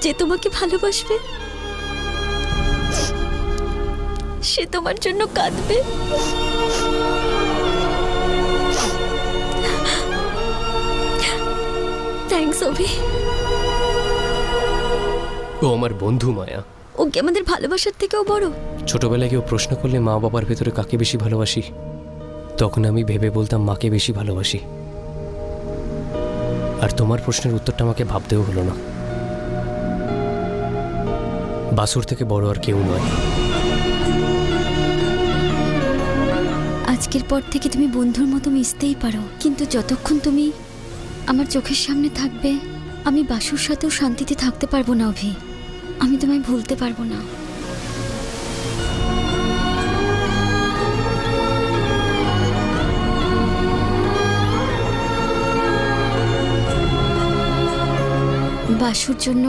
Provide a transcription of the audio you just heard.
যে তোমাকে ভালোবাসবে সে তোমার জন্য কাঁদবে। থ্যাঙ্কস অভি। ও আমার বন্ধু মায়া। ও কি আমাদের ভালোবাসার থেকেও বড়? ছোটবেলায় কেউ প্রশ্ন করলে মা বাবার ভেতরে কাকে বেশি ভালোবাসি, তখন আমি ভেবে বলতাম মাকে বেশি ভালোবাসি। আর তোমার প্রশ্নের উত্তরটা আমাকে ভাবতেও হলো না। বাসুর থেকে বড় আর কেউ নয়। আজকের পর থেকে তুমি বন্ধুর মতো মিশতেই পারো, কিন্তু যতক্ষণ তুমি আমার চোখের সামনে থাকবে আমি বাসুর সাথেও শান্তিতে থাকতে পারবো না অভি। আমি তোমায় ভুলতে পারবো না। বাসুর জন্য